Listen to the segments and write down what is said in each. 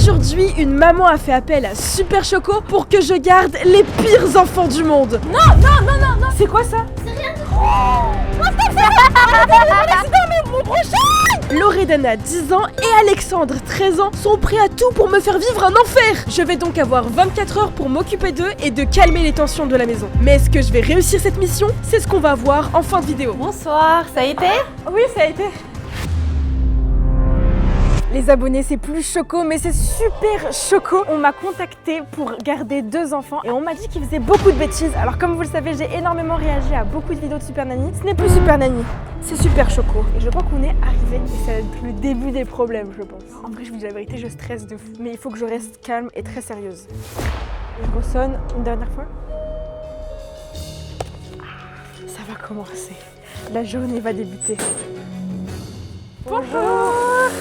Aujourd'hui, une maman a fait appel à Super Choco pour que je garde les pires enfants du monde. Non. C'est quoi ça? C'est rien de... Loredana, 10 ans, et Alexandre, 13 ans, sont prêts à tout pour me faire vivre un enfer. Je vais donc avoir 24 heures pour m'occuper d'eux et de calmer les tensions de la maison. Mais est-ce que je vais réussir cette mission? C'est ce qu'on va voir en fin de vidéo. Bonsoir, ça a été? Oui, ça a été. Les abonnés, c'est plus choco, mais c'est super choco. On m'a contacté pour garder 2 enfants et on m'a dit qu'ils faisaient beaucoup de bêtises. Alors comme vous le savez, j'ai énormément réagi à beaucoup de vidéos de Super Nanny. Ce n'est plus Super Nanny, c'est Super Choco. Et je crois qu'on est arrivé et ça va être le début des problèmes, je pense. En vrai, je vous dis la vérité, je stresse de fou. Mais il faut que je reste calme et très sérieuse. Je ressonne une dernière fois. Ça va commencer. La journée va débuter. Bonjour.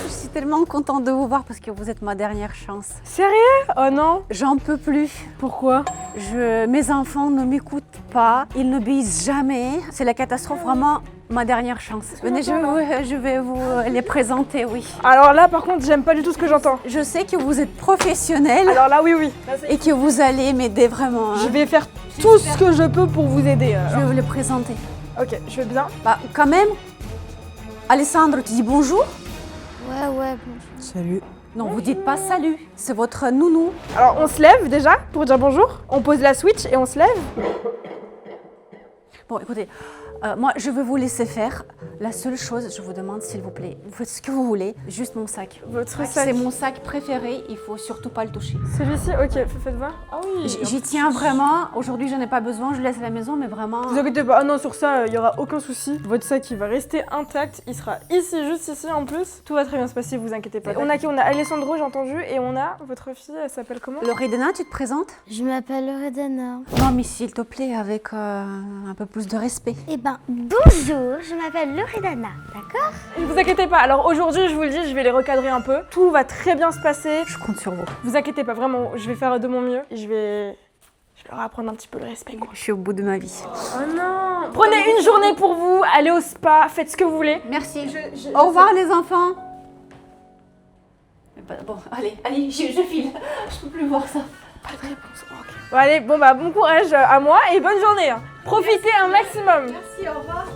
Je suis tellement contente de vous voir parce que vous êtes ma dernière chance. Sérieux? Oh non. J'en peux plus. Pourquoi? Mes enfants ne m'écoutent pas, ils n'obéissent jamais. C'est la catastrophe, vraiment ma dernière chance. Venez, je vais vous les présenter, oui. Alors là, par contre, j'aime pas du tout ce que j'entends. Je sais que vous êtes professionnel. Alors là, oui. Et que vous allez m'aider vraiment. Je vais faire tout ce que je peux pour vous aider. Je vais vous les présenter. Ok, je vais bien. Bah, quand même, Alessandro, tu dis bonjour? Ouais, bonjour. Salut. Non, vous dites pas salut, c'est votre nounou. Alors, on se lève déjà pour dire bonjour. On pose la Switch et on se lève. Bon, écoutez, moi, je vais vous laisser faire. La seule chose, je vous demande, s'il vous plaît, vous faites ce que vous voulez, juste mon sac. Votre sac? C'est mon sac préféré, il faut surtout pas le toucher. Celui-ci? Ok, faites voir. Ah oui. J'y tiens vraiment. Aujourd'hui, je n'ai pas besoin, je laisse à la maison, mais vraiment... Vous inquiétez pas, ah non, sur ça, il y aura aucun souci. Votre sac, il va rester intact. Il sera ici, juste ici en plus. Tout va très bien se passer, vous inquiétez pas. On a Alessandro, j'ai entendu, et on a votre fille, elle s'appelle comment? Loredana, tu te présentes? Je m'appelle Loredana. Non, mais s'il te plaît, avec un peu plus de respect. Eh ben, bonjour, je m'appelle Loredana, d'accord? Ne vous inquiétez pas, alors aujourd'hui, je vous le dis, je vais les recadrer un peu. Tout va très bien se passer. Je compte sur vous. Vous inquiétez pas, vraiment, je vais faire de mon mieux. Je vais leur apprendre un petit peu le respect, quoi. Je suis au bout de ma vie. Oh non! Prenez une journée pour vous, allez au spa, faites ce que vous voulez. Merci. Au revoir les enfants. Bon, allez, je file. Je peux plus voir ça. Pas de réponse, ok. Bon allez, bon courage à moi et bonne journée. Profitez un maximum. Merci, au revoir.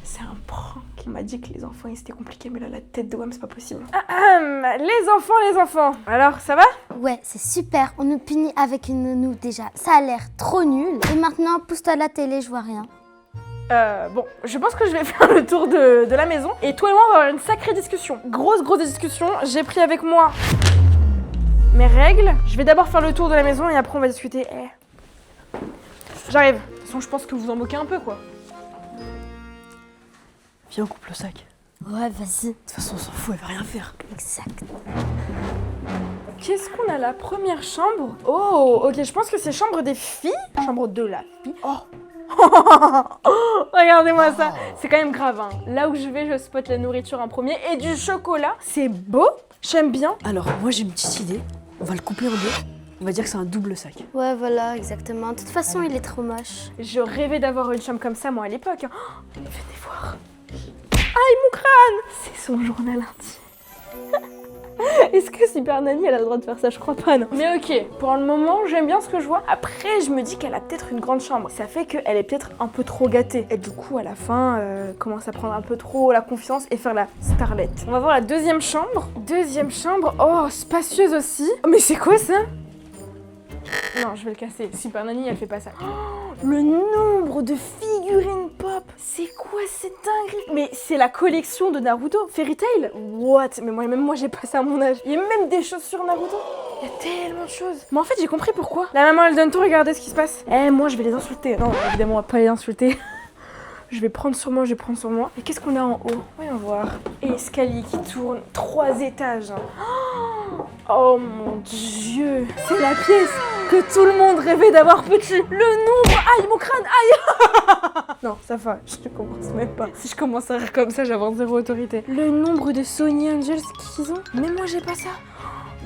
C'est un prank. On m'a dit que les enfants, c'était compliqué, mais là, la tête de Wam, c'est pas possible. Les enfants. Alors, ça va? Ouais, c'est super, on nous punit avec une nounou déjà. Ça a l'air trop nul. Et maintenant, pousse-toi à la télé, je vois rien. Bon, je pense que je vais faire le tour de la maison. Et toi et moi, on va avoir une sacrée discussion. Grosse discussion. J'ai pris avec moi mes règles. Je vais d'abord faire le tour de la maison et après on va discuter. J'arrive. De toute façon, je pense que vous en moquez un peu, quoi. Viens, on coupe le sac. Ouais, vas-y. De toute façon, on s'en fout, elle va rien faire. Exact. Qu'est-ce qu'on a là? Première chambre. Oh, ok, je pense que c'est chambre des filles. Chambre de la fille. Oh. Regardez-moi ça. C'est quand même grave, hein. Là où je vais, je spot la nourriture en premier et du chocolat. C'est beau. J'aime bien. Alors, moi j'ai une petite idée. On va le couper en deux. On va dire que c'est un double sac. Ouais, voilà, exactement. De toute façon, il est trop moche. Je rêvais d'avoir une chambre comme ça, moi, à l'époque. Oh, venez voir. Aïe, mon crâne! C'est son journal intime. Est-ce que Super Nanny, elle a le droit de faire ça? Je crois pas, non. Mais ok, pour le moment, j'aime bien ce que je vois. Après, je me dis qu'elle a peut-être une grande chambre. Ça fait qu'elle est peut-être un peu trop gâtée. Et du coup, à la fin, commence à prendre un peu trop la confiance et faire la starlette. On va voir la deuxième chambre. Deuxième chambre, oh, spacieuse aussi. Oh, mais c'est quoi ça? Non, je vais le casser. Super Nanny, elle fait pas ça. Oh, le nombre de figurines pop. C'est quoi cette dinguerie? Mais c'est la collection de Naruto. Fairy Tail? What? Mais même moi, j'ai pas ça à mon âge. Il y a même des chaussures Naruto. Il y a tellement de choses. Mais en fait, j'ai compris pourquoi. La maman, elle donne tout. Regardez ce qui se passe. Moi, je vais les insulter. Non, évidemment, on va pas les insulter. Je vais prendre sur moi, Et qu'est-ce qu'on a en haut? Voyons voir. Escalier qui tourne. 3 étages. Oh mon Dieu. C'est la pièce que tout le monde rêvait d'avoir petit. Le nombre. Aïe, mon crâne. Aïe. Non, ça va. Je ne commence même pas. Si je commence à rire comme ça, j'avance zéro autorité. Le nombre de Sony Angels qu'ils ont. Mais moi, j'ai pas ça.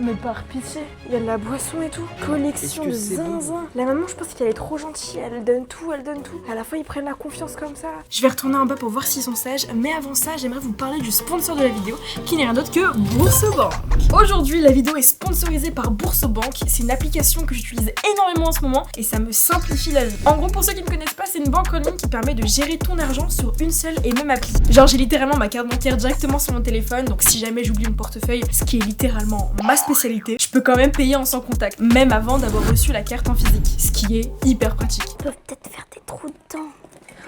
Mais par pitié, il y a de la boisson et tout. Collection de zinzin. La maman, je pense qu'elle est trop gentille. Elle donne tout, elle donne tout. À la fois, ils prennent la confiance comme ça. Je vais retourner en bas pour voir s'ils sont sages. Mais avant ça, j'aimerais vous parler du sponsor de la vidéo, qui n'est rien d'autre que Boursobank. Aujourd'hui, la vidéo est sponsorisée par Boursobank. C'est une application que j'utilise énormément en ce moment et ça me simplifie la vie. En gros, pour ceux qui ne connaissent pas, c'est une banque en ligne qui permet de gérer ton argent sur une seule et même appli. Genre, j'ai littéralement ma carte bancaire directement sur mon téléphone, donc si jamais j'oublie mon portefeuille, ce qui est littéralement ma spécialité, je peux quand même payer en sans contact, même avant d'avoir reçu la carte en physique, ce qui est hyper pratique. Ils peuvent peut-être faire des trous dedans.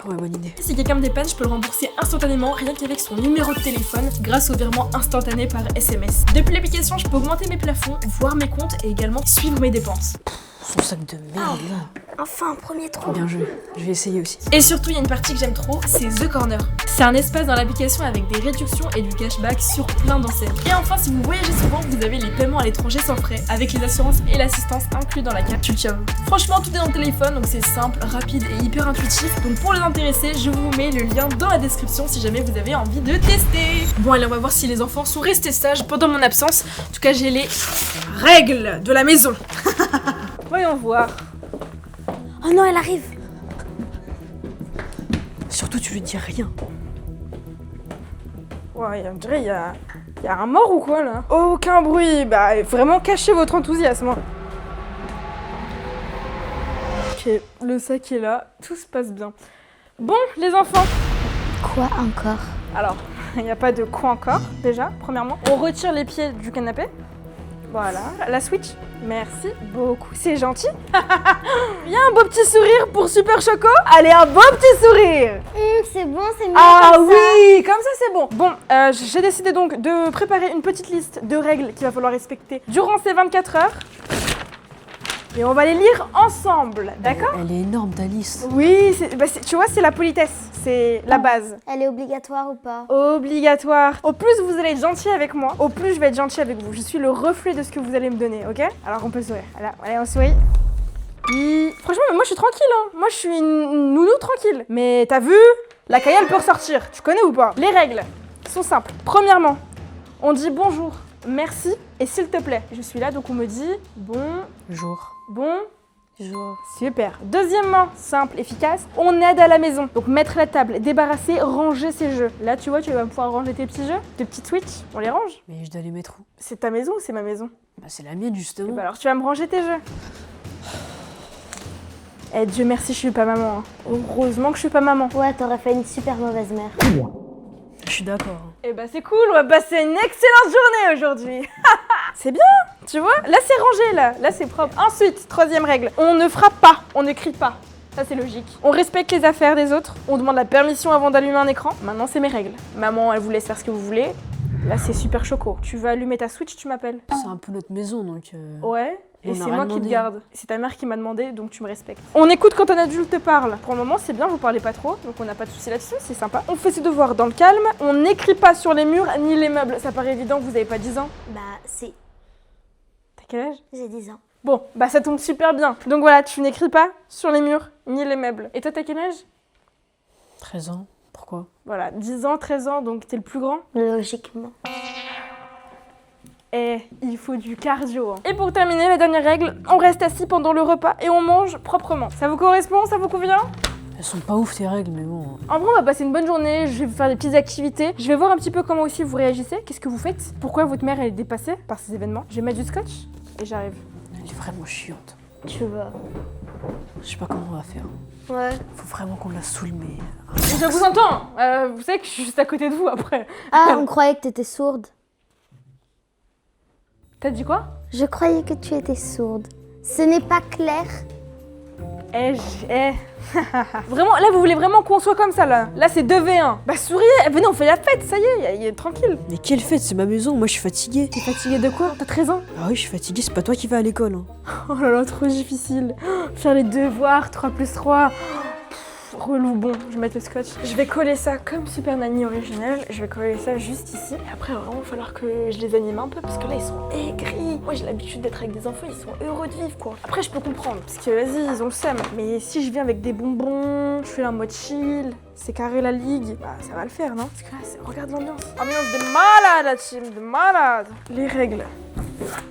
Ouais, bonne idée. Si quelqu'un me dépanne, je peux le rembourser instantanément rien qu'avec son numéro de téléphone grâce au virement instantané par SMS. Depuis l'application, je peux augmenter mes plafonds, voir mes comptes et également suivre mes dépenses. Son sac de merde là. Enfin, un premier trou. Bien joué. Je vais essayer aussi. Et surtout, il y a une partie que j'aime trop, c'est The Corner. C'est un espace dans l'application avec des réductions et du cashback sur plein d'enseignes. Et enfin, si vous voyagez souvent, vous avez les paiements à l'étranger sans frais, avec les assurances et l'assistance inclus dans la carte Culture. Franchement, tout est dans le téléphone, donc c'est simple, rapide et hyper intuitif. Donc pour les intéressés, je vous mets le lien dans la description si jamais vous avez envie de tester. Bon, allez, on va voir si les enfants sont restés sages pendant mon absence. En tout cas, j'ai les règles de la maison. Voyons voir. Oh non, elle arrive. Surtout, tu lui dis rien. Ouais, on dirait il y a un mort ou quoi là? Aucun bruit, bah vraiment cachez votre enthousiasme. Ok, le sac est là, tout se passe bien. Bon, les enfants. Quoi encore? Alors, il n'y a pas de quoi encore, déjà, premièrement. On retire les pieds du canapé. Voilà, la Switch. Merci beaucoup, c'est gentil. Il y a un beau petit sourire pour Super Choco. Allez, un beau petit sourire. C'est bon, c'est mieux Ah comme ça. oui, comme ça c'est bon. Bon, j'ai décidé donc de préparer une petite liste de règles qu'il va falloir respecter durant ces 24 heures. Et on va les lire ensemble, d'accord? Elle est énorme, ta liste. Oui, tu vois, c'est la politesse, c'est la base. Elle est obligatoire ou pas? Obligatoire. Au plus vous allez être gentil avec moi, au plus je vais être gentil avec vous. Je suis le reflet de ce que vous allez me donner, ok? Alors on peut sourire. Voilà, allez, on sourit. Franchement, moi je suis tranquille, hein. Moi je suis une nounou tranquille. Mais t'as vu? La caille elle peut ressortir. Tu connais ou pas? Les règles sont simples. Premièrement, on dit bonjour, merci et s'il te plaît. Je suis là donc on me dit Jour. Bonjour. Super. Deuxièmement, simple, efficace, on aide à la maison. Donc mettre la table, débarrasser, ranger ses jeux. Là, tu vois, tu vas pouvoir ranger tes petits jeux, tes petites Switch, on les range. Mais je dois les mettre où? C'est ta maison ou c'est ma maison? Bah, c'est la mienne, justement. Bah alors tu vas me ranger tes jeux. Eh, Dieu merci, je suis pas maman. Hein. Heureusement que je suis pas maman. Ouais, t'aurais fait une super mauvaise mère. Je suis d'accord. Eh bah c'est cool, on va passer une excellente journée aujourd'hui. C'est bien, tu vois? Là c'est rangé, là c'est propre. Ensuite, troisième règle, on ne frappe pas, on ne crie pas. Ça c'est logique. On respecte les affaires des autres, on demande la permission avant d'allumer un écran. Maintenant c'est mes règles. Maman, elle vous laisse faire ce que vous voulez. Là c'est Super Choco. Tu veux allumer ta Switch, tu m'appelles. C'est un peu notre maison, donc... Ouais. Et On c'est a rien moi qui te demandé. garde. C'est ta mère qui m'a demandé, donc tu me respectes. On écoute quand un adulte te parle. Pour le moment, c'est bien, vous parlez pas trop, donc on n'a pas de soucis là-dessus, c'est sympa. On fait ses devoirs dans le calme, on n'écrit pas sur les murs ni les meubles. Ça paraît évident, vous avez pas 10 ans. Bah, si. T'as quel âge? J'ai 10 ans. Bon, bah ça tombe super bien. Donc voilà, tu n'écris pas sur les murs ni les meubles. Et toi, t'as quel âge? 13 ans. Pourquoi? Voilà, 10 ans, 13 ans, donc t'es le plus grand. Logiquement. Et il faut du cardio. Hein. Et pour terminer, la dernière règle, on reste assis pendant le repas et on mange proprement. Ça vous correspond? Ça vous convient? Elles sont pas ouf, tes règles, mais bon... En vrai, on va passer une bonne journée, je vais vous faire des petites activités. Je vais voir un petit peu comment aussi vous réagissez, qu'est-ce que vous faites, pourquoi votre mère elle est dépassée par ces événements. Je vais mettre du scotch et j'arrive. Elle est vraiment chiante. Tu vois. Je sais pas comment on va faire. Ouais. Faut vraiment qu'on la saoule, mais... Je vous entends, vous savez que je suis juste à côté de vous après. Ah, on croyait que t'étais sourde. T'as dit quoi? Je croyais que tu étais sourde. Ce n'est pas clair. Vraiment, là vous voulez vraiment qu'on soit comme ça là? Là c'est 2v1. Bah souriez, venez on fait la fête, ça y est, tranquille. Mais quelle fête, c'est ma maison, moi je suis fatiguée. T'es fatigué de quoi? T'as 13 ans? Ah oui, je suis fatiguée, c'est pas toi qui vas à l'école. Hein. Oh là là, trop difficile. Faire les devoirs, 3 plus 3. Relou, bon, je vais mettre le scotch. Je vais coller ça comme Super Nanny original. Je vais coller ça juste ici. Et après, vraiment, il va falloir que je les anime un peu parce que là, ils sont aigris. Moi, j'ai l'habitude d'être avec des enfants, ils sont heureux de vivre, quoi. Après, je peux comprendre parce que, vas-y, ils ont le seum. Mais si je viens avec des bonbons, je fais un mode chill, c'est carré la ligue, bah, ça va le faire, non? Parce que là, regarde l'ambiance. Ambiance de malade, la team, de malade. Les règles.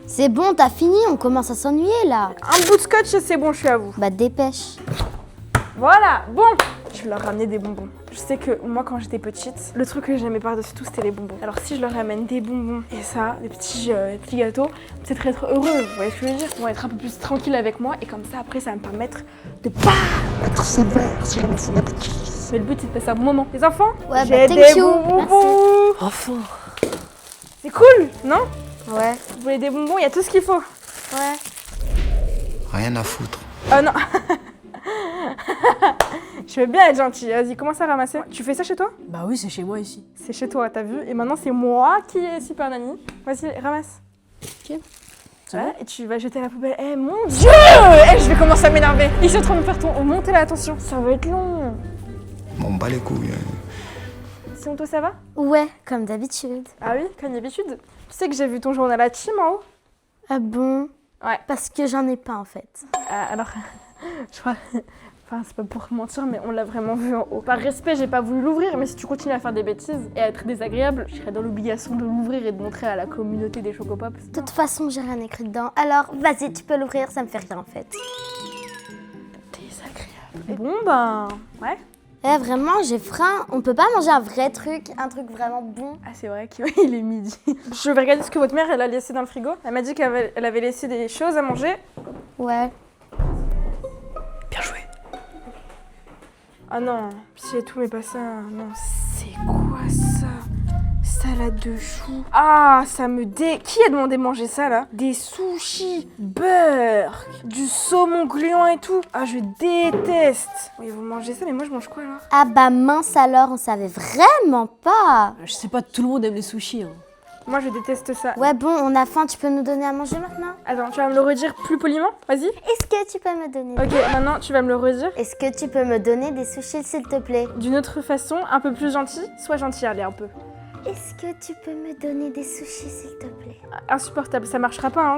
C'est bon, t'as fini, on commence à s'ennuyer là. Un bout de scotch et c'est bon, je suis à vous. Bah dépêche. Voilà, bon. Je vais leur ramener des bonbons. Je sais que moi, quand j'étais petite, le truc que j'aimais par-dessus tout, c'était les bonbons. Alors si je leur ramène des bonbons et ça, des petits gâteaux, peut-être être heureux, vous voyez ce que je veux dire? Ils vont être un peu plus tranquilles avec moi et comme ça, après, ça va me permettre de pas être sévère si jamais c'est la bêtise. Mais le but, c'est de passer un bon moment. Les enfants, Ouais, j'ai bah, des thank you. bonbons. Enfin. C'est cool, non? Ouais. Vous voulez des bonbons? Il y a tout ce qu'il faut. Ouais. Rien à foutre. Oh non. Je veux bien être gentille. Vas-y, commence à ramasser. Tu fais ça chez toi? Bah oui, c'est chez moi ici. C'est chez toi, t'as vu? Et maintenant, c'est moi qui est Super Nanny. Vas-y, ramasse. Ok. C'est Ouais, bon. et tu vas jeter à la poubelle. Eh mon Dieu! Eh, je vais commencer à m'énerver. Ils sont en train de me faire monter là, attention. Ça va être long. M'en bats les couilles. Sinon, toi, ça va? Ouais, comme d'habitude. Ah oui, comme d'habitude. Tu sais que j'ai vu ton journal à team en haut? Ah bon? Ouais. Parce que j'en ai pas en fait. Alors, je crois... Enfin, c'est pas pour mentir, mais on l'a vraiment vu en haut. Par respect, j'ai pas voulu l'ouvrir, mais si tu continues à faire des bêtises et à être désagréable, je serais dans l'obligation de l'ouvrir et de montrer à la communauté des Chocopops. De toute façon, j'ai rien écrit dedans. Alors, vas-y, tu peux l'ouvrir, ça me fait rien en fait. Désagréable. Bon, ben... Ouais. Eh, vraiment, j'ai faim. On peut pas manger un vrai truc, un truc vraiment bon. Ah, c'est vrai qu'il est midi. Je vais regarder ce que votre mère, elle a laissé dans le frigo. Elle m'a dit qu'elle avait laissé des choses à manger. Ouais. Bien joué. Ah non, si et tout, mais pas ça. Non, c'est quoi ça? Salade de choux. Ah, ça me Qui a demandé de manger ça, là? Des sushis, beurre, du saumon gluant et tout. Ah, je déteste. Oui, vous mangez ça, mais moi, je mange quoi, alors? Ah bah mince alors, on savait vraiment pas. Je sais pas, tout le monde aime les sushis. Hein. Moi, je déteste ça. Ouais bon, on a faim, tu peux nous donner à manger maintenant? Attends, tu vas me le redire plus poliment? Vas-y. Est-ce que tu peux me donner... Ok, maintenant, tu vas me le redire. Est-ce que tu peux me donner des sushis s'il te plaît? D'une autre façon, un peu plus gentil. Sois gentil, allez, un peu. Est-ce que tu peux me donner des sushis s'il te plaît? Insupportable, ça marchera pas, hein,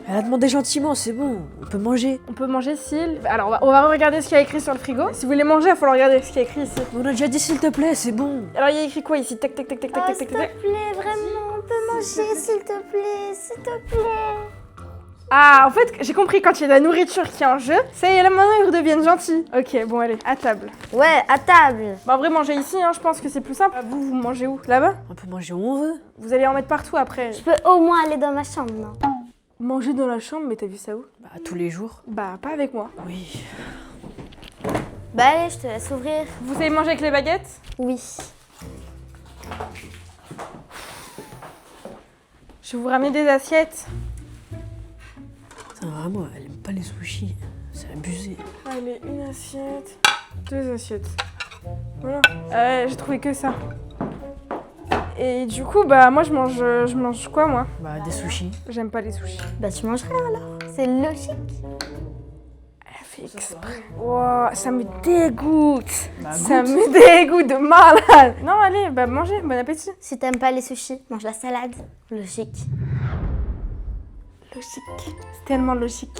Elle a demandé gentiment, c'est bon, on peut manger. On peut manger s'il... Alors, on va regarder ce qu'il y a écrit sur le frigo. Si vous voulez manger, il faut regarder ce qu'il y a écrit ici. On a déjà dit s'il te plaît, c'est bon. Alors, il y a écrit quoi ici? Tac, tac, tac, tac, tac, Oh tac, s'il tac, te tac. plaît, vraiment, on peut manger s'il te plaît, s'il te plaît. Ah, en fait, j'ai compris, quand il y a de la nourriture qui est en jeu, ça y est, là, maintenant, ils redeviennent gentils. Ok, bon, allez, à table. Ouais, à table. Bah, en vrai, manger ici, hein, je pense que c'est plus simple. Vous mangez où? Là-bas? On peut manger où on veut. Vous allez en mettre partout après. Je peux au moins aller dans ma chambre, non? Manger dans la chambre, mais t'as vu ça où? Bah, tous les jours. Bah, pas avec moi. Oui. Bah allez, je te laisse ouvrir. Vous savez manger avec les baguettes? Oui. Je vais vous ramener des assiettes. Putain, vraiment, elle aime pas les sushis. C'est abusé. Allez, une assiette, 2 assiettes. Voilà. J'ai trouvé que ça. Et du coup, bah moi je mange quoi moi? Bah, des sushis. J'aime pas les sushis. Bah tu manges rien alors. C'est logique. Elle fait exprès. Wow, ça me dégoûte. Ça me dégoûte de malade. Non, allez, bah mangez, bon appétit. Si t'aimes pas les sushis, mange la salade. Logique. Logique. C'est tellement logique.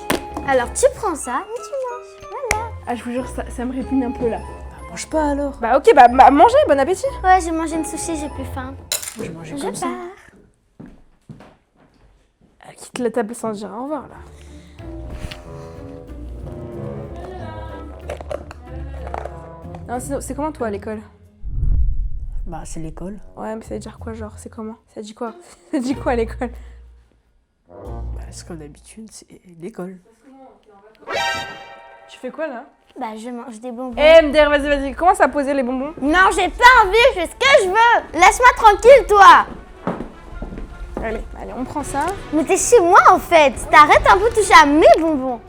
Alors tu prends ça et tu manges. Voilà. Ah, je vous jure, ça me répugne un peu là. Bah, mange pas alors. Bah ok, bah mangez, bon appétit. Ouais, j'ai mangé une sushi, j'ai plus faim. Moi, je mangeais Je comme ça. pars. Elle quitte la table sans dire au revoir là. Non, sinon, c'est comment toi à l'école? Bah, c'est l'école. Ouais, mais ça veut dire quoi genre? C'est comment? Ça dit quoi? Ça dit quoi à l'école? Bah, c'est comme d'habitude, c'est l'école. Tu fais quoi là? Bah je mange des bonbons. Eh MDR, vas-y, commence à poser les bonbons. Non, j'ai pas envie, je fais ce que je veux. Laisse-moi tranquille, toi. Allez, on prend ça. Mais t'es chez moi en fait. T'arrêtes un peu de toucher à mes bonbons.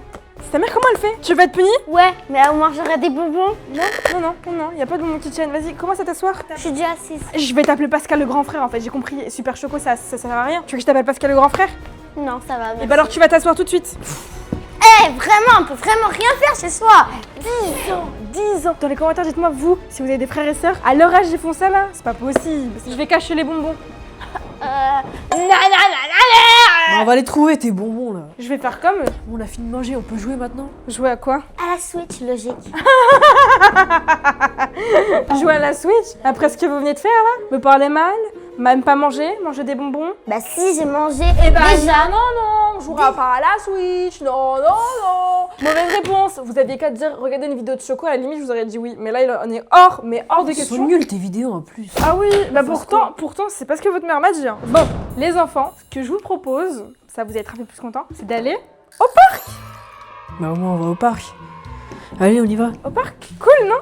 Ta mère, comment elle fait? Tu vas être punie? Ouais, mais au moins j'aurai des bonbons. Non, y a pas de bonbons qui tiennent. Vas-y, commence à t'asseoir. Je suis déjà assise. Je vais t'appeler Pascal le grand frère en fait, j'ai compris. Super Choco, ça sert à rien. Tu veux que je t'appelle Pascal le grand frère? Non, ça va. Et bah alors tu vas t'asseoir tout de suite. Eh, vraiment, on peut vraiment rien faire chez soi. 10 ans. Dans les commentaires, dites-moi, vous, si vous avez des frères et sœurs, à leur âge, ils font ça là? C'est pas possible. Je vais cacher les bonbons. Bah, on va les trouver, tes bonbons là. Je vais faire comme eux. On a fini de manger, on peut jouer maintenant. Jouer à quoi? À la Switch, logique. Jouer à la Switch? Après ce que vous venez de faire là? Me parler mal? Même pas manger des bonbons. Bah si, j'ai mangé. Eh bah déjà. non, on jouera pas à la Switch, non. Mauvaise réponse. Vous aviez qu'à dire, regardez une vidéo de Choco, à la limite, je vous aurais dit oui. Mais là, on est hors de Ils question. sont nuls tes vidéos en plus. Ah oui, bah pourtant, c'est pas ce que votre mère m'a dit. Hein. Bon, les enfants, ce que je vous propose, ça vous être un peu plus content, c'est d'aller Bah au moins on va au parc. Allez, on y va. au parc. Cool, non?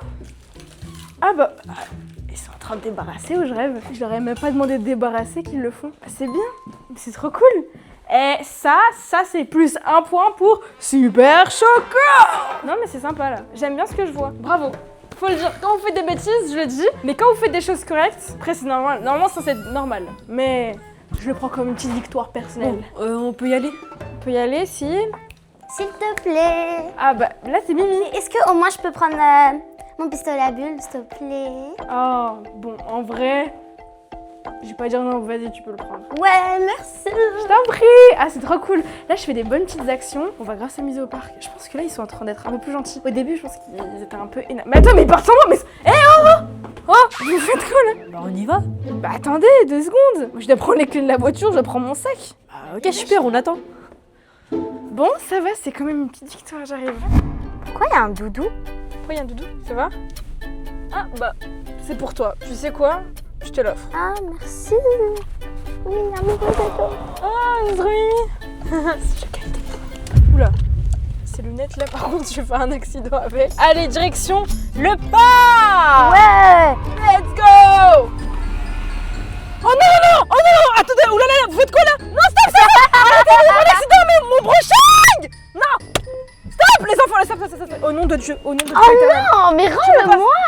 Ah bah, ils sont en train de débarrasser ou je rêve? Je leur ai même pas demandé de débarrasser qu'ils le font. Ah, c'est bien, c'est trop cool. Et ça c'est plus un point pour Super Choco. Non mais c'est sympa là, j'aime bien ce que je vois. Bravo. Faut le dire, quand vous faites des bêtises, je le dis, mais quand vous faites des choses correctes, après c'est normal. Normalement ça c'est normal, mais je le prends comme une petite victoire personnelle. Bon, on peut y aller. On peut y aller si... S'il te plaît. Ah bah là c'est Mimi. Est-ce que au moins je peux prendre mon pistolet à bulles, s'il te plaît? Oh, bon, en vrai, je vais pas dire non, vas-y, tu peux le prendre. Ouais, merci. Je t'en prie. Ah, c'est trop cool. Là, je fais des bonnes petites actions. On va grave s'amuser au parc. Je pense que là, ils sont en train d'être un peu plus gentils. Au début, je pense qu'ils étaient un peu énervés. Mais attends, mais ils partent sans moi, mais... Oh, vous faites quoi, là? Bah on y va. Bah attendez, 2 secondes. Moi, je dois prendre les clés de la voiture, je dois prendre mon sac. Ah, ok, super, on attend. Bon, ça va, c'est quand même une petite victoire, j'arrive. Pourquoi il y a un doudou? Pourquoi il y a un doudou? Ça va? Ah, bah, c'est pour toi. Tu sais quoi? Je te l'offre. Ah, merci. Oui, amoureux doudou. Oh, c'est trop mimi. C'est qualité. Oula, ces lunettes là, par contre, je vais faire un accident avec. Allez, direction le parc. Ouais. Let's go. Oh non, attendez, oulala, vous faites quoi là? Non, stop, arrêtez, mon accident, mais mon broching. Non, stop, les enfants, stop. Au nom de Dieu, au nom de Dieu. Oh non, mais rends-le-moi.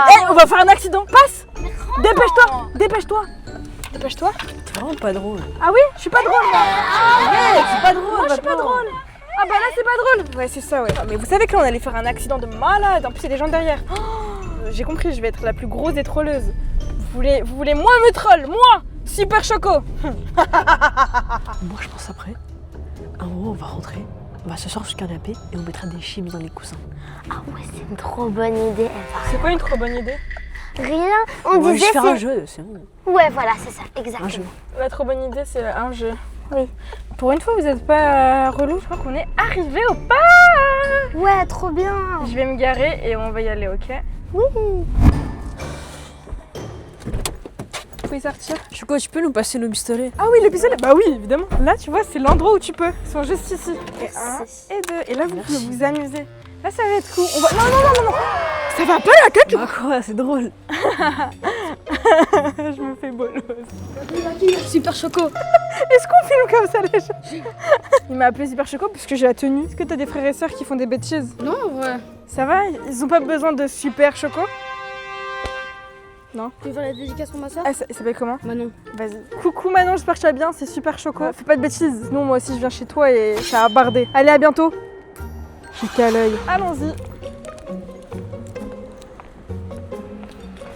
Hé, on va faire un accident, passe. Dépêche-toi. T'es vraiment pas drôle. Ah oui, je suis pas drôle moi. Ouais, c'est pas drôle. Moi je suis pas drôle. Ah bah là c'est pas drôle. Ouais c'est ça ouais. Ah, mais vous savez que là on allait faire un accident de malade. En plus il y a des gens derrière. Oh, j'ai compris, je vais être la plus grosse des trolleuses. Vous voulez moi me troll, moi, Super Choco. Moi je pense après. Un moment on va rentrer, on va s'asseoir sur le canapé et on mettra des chips dans les coussins. Ah ouais, c'est une trop bonne idée. C'est quoi une trop bonne idée? Rien, on On va disait juste faire un c'est... jeu, c'est bon. Ouais, voilà, c'est ça, Un exactement. jeu. La trop bonne idée c'est un jeu. Oui. Pour une fois vous êtes pas relou. Je crois qu'on est arrivé au parc. Ouais, trop bien. Je vais me garer et on va y aller, ok? Oui. Vous pouvez sortir. Choco, tu peux nous passer nos pistolets? Ah oui, le pistolet. Bah oui, évidemment. Là, tu vois, c'est l'endroit où tu peux. Ils sont juste ici. Et 1 et 2. Et là, vous pouvez vous amuser. Là, ça va être cool. On va... Non. Ça va pas la tête. Ah quoi, c'est drôle. Je me fais bolosse. Super Choco. Est-ce qu'on filme comme ça, les gens? Il m'a appelé Super Choco puisque j'ai la tenue. Est-ce que t'as des frères et sœurs qui font des bêtises? Non, ouais. Ça va? Ils ont pas besoin de Super Choco? Non? Tu veux faire la dédicace pour ma soeur? Ah, il s'appelle comment? Manon. Vas-y. Coucou Manon, j'espère que tu vas bien, c'est Super Choco. Fais pas de bêtises, sinon moi aussi je viens chez toi et ça a bardé. Allez, à bientôt. J'ai qu'à l'œil. Allons-y.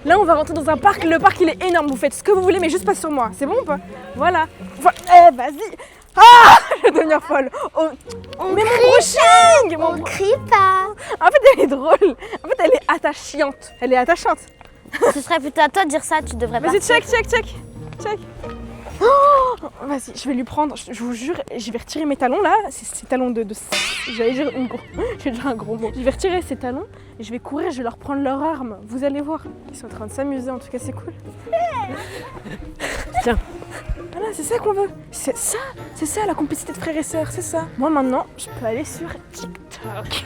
Là, on va rentrer dans un parc. Le parc, il est énorme. Vous faites ce que vous voulez, mais juste pas sur moi. C'est bon ou pas? Voilà. Vas-y. Ah, je vais devenir folle. Oh, mais mon brushing. On crie pas. En fait, elle est drôle. En fait, elle est attachante. Elle est attachante. Ce serait plutôt à toi de dire ça, tu devrais pas. Vas-y, check. Oh, vas-y, je vais lui prendre, je vous jure, je vais retirer mes talons là, ces talons de j'allais dire un gros mot. Je vais retirer ces talons et je vais courir, je vais leur prendre leur arme. Vous allez voir, ils sont en train de s'amuser, en tout cas c'est cool. Tiens. Voilà, c'est ça qu'on veut. C'est ça la complicité de frères et sœurs, c'est ça. Moi maintenant, je peux aller sur TikTok.